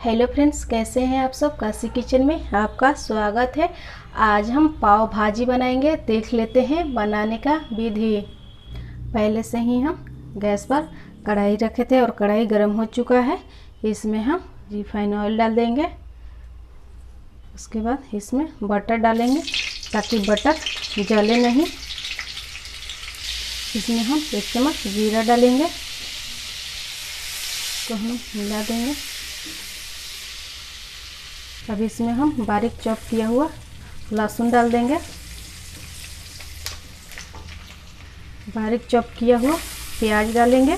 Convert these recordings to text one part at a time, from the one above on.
Hello friends, कैसे हैं आप सब। काशी किचन में आपका स्वागत है। आज हम पाव भाजी बनाएंगे। देख लेते हैं बनाने का विधि। पहले से ही हम गैस पर कढ़ाई रखे थे और कढ़ाई गर्म हो चुका है। इसमें हम रिफाइन ऑयल डाल देंगे। उसके बाद इसमें बटर डालेंगे ताकि बटर जले नहीं। इसमें हम 1 चम्मच जीरा डालेंगे, तो हम मिला देंगे। अब इसमें हम बारीक चॉप किया हुआ लहसुन डाल देंगे। बारीक चॉप किया हुआ प्याज डालेंगे।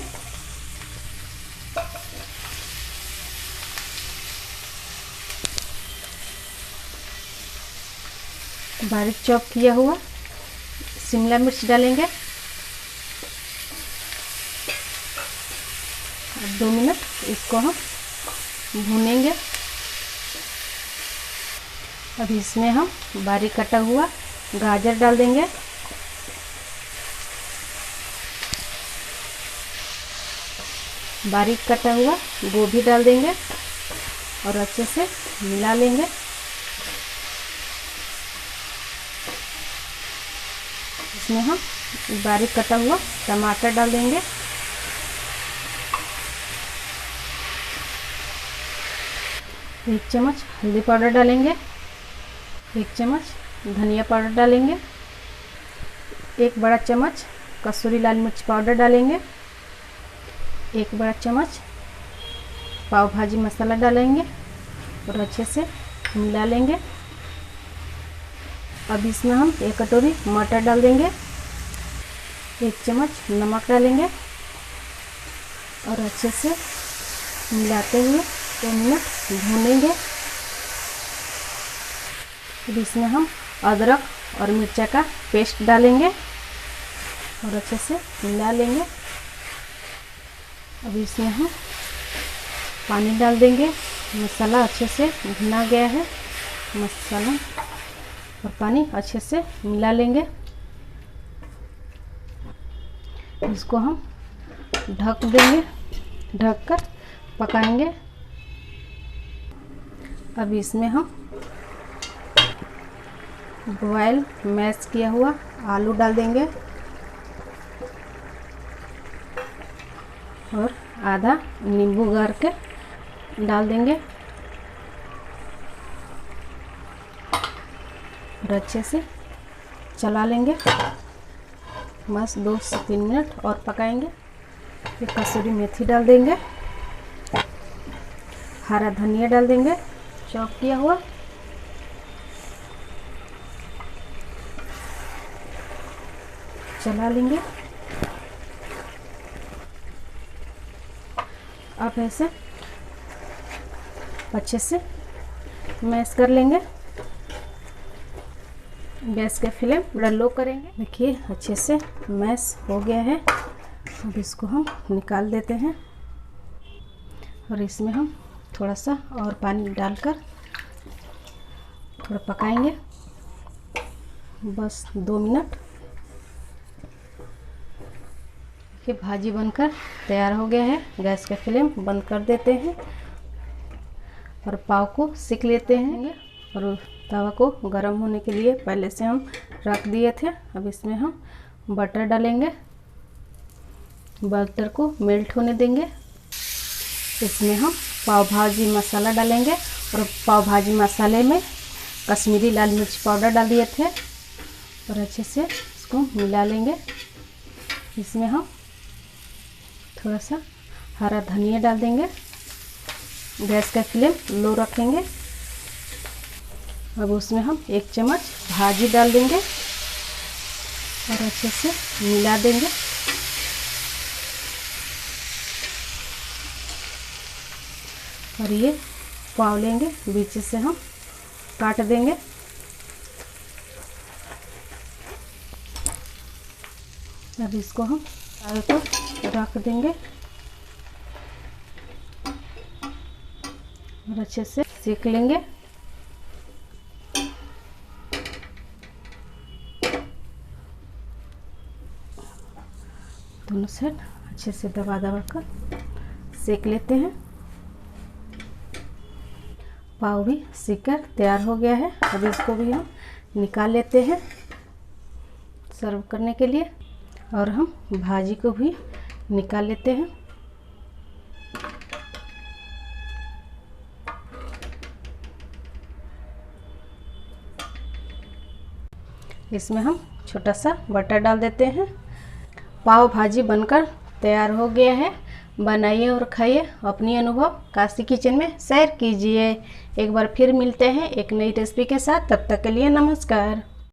बारीक चॉप किया हुआ शिमला मिर्च डालेंगे। 2 मिनट इसको हम भूनेंगे। अब इसमें हम बारीक कटा हुआ गाजर डाल देंगे। बारीक कटा हुआ गोभी डाल देंगे और अच्छे से मिला लेंगे। इसमें हम बारीक कटा हुआ टमाटर डाल देंगे। एक चम्मच हल्दी पाउडर डालेंगे। 1 चम्मच धनिया पाउडर डालेंगे। 1 बड़ा चम्मच कसूरी लाल मिर्च पाउडर डालेंगे। 1 बड़ा चम्मच पाव भाजी मसाला डालेंगे और अच्छे से मिला लेंगे। अब इसमें हम 1 कटोरी मटर डाल देंगे। 1 चम्मच नमक डालेंगे और अच्छे से मिलाते हुए 2 मिनट भूनेंगे। अब इसमें हम अदरक और मिर्चा का पेस्ट डालेंगे और अच्छे से मिला लेंगे। अब इसमें हम पानी डाल देंगे। मसाला अच्छे से भुना गया है। मसाला और पानी अच्छे से मिला लेंगे। इसको हम ढक देंगे, ढककर पकाएंगे। अब इसमें हम बॉयल मैश किया हुआ आलू डाल देंगे और आधा नींबू गार के डाल देंगे और अच्छे से चला लेंगे। बस 2 से 3 मिनट और पकाएंगे। फिर कसूरी मेथी डाल देंगे। हरा धनिया डाल देंगे चॉप किया हुआ। चला लेंगे। अब ऐसे अच्छे से मैश कर लेंगे। गैस के फ्लेम बड़ा लो करेंगे। देखिए अच्छे से मैश हो गया है। अब इसको हम निकाल देते हैं और इसमें हम थोड़ा सा और पानी डालकर थोड़ा पकाएंगे। बस 2 मिनट। कि भाजी बनकर तैयार हो गया है। गैस का फ्लेम बंद कर देते हैं और पाव को सेक लेते हैं। और तवा को गर्म होने के लिए पहले से हम रख दिए थे। अब इसमें हम बटर डालेंगे। बटर को मेल्ट होने देंगे। इसमें हम पाव भाजी मसाला डालेंगे और पाव भाजी मसाले में कश्मीरी लाल मिर्च पाउडर डाल दिए थे और अच्छे से इसको मिला लेंगे। इसमें हम थोड़ा सा हरा धनिया डाल देंगे। गैस का फ्लेम लो रखेंगे। अब उसमें हम 1 चम्मच भाजी डाल देंगे और अच्छे से मिला देंगे। और ये पाव लेंगे, बीच से हम काट देंगे। अब इसको हम दाल को रख देंगे और अच्छे से सेक लेंगे। दोनों साइड अच्छे से दबा दबा कर सेक लेते हैं। पाव भी सीकर तैयार हो गया है। अब इसको भी हम निकाल लेते हैं सर्व करने के लिए, और हम भाजी को भी निकाल लेते हैं। इसमें हम छोटा सा बटर डाल देते हैं। पाव भाजी बनकर तैयार हो गया है। बनाइए और खाइए, अपनी अनुभव काशी किचन में शेयर कीजिए। एक बार फिर मिलते हैं एक नई रेसिपी के साथ, तब तक के लिए नमस्कार।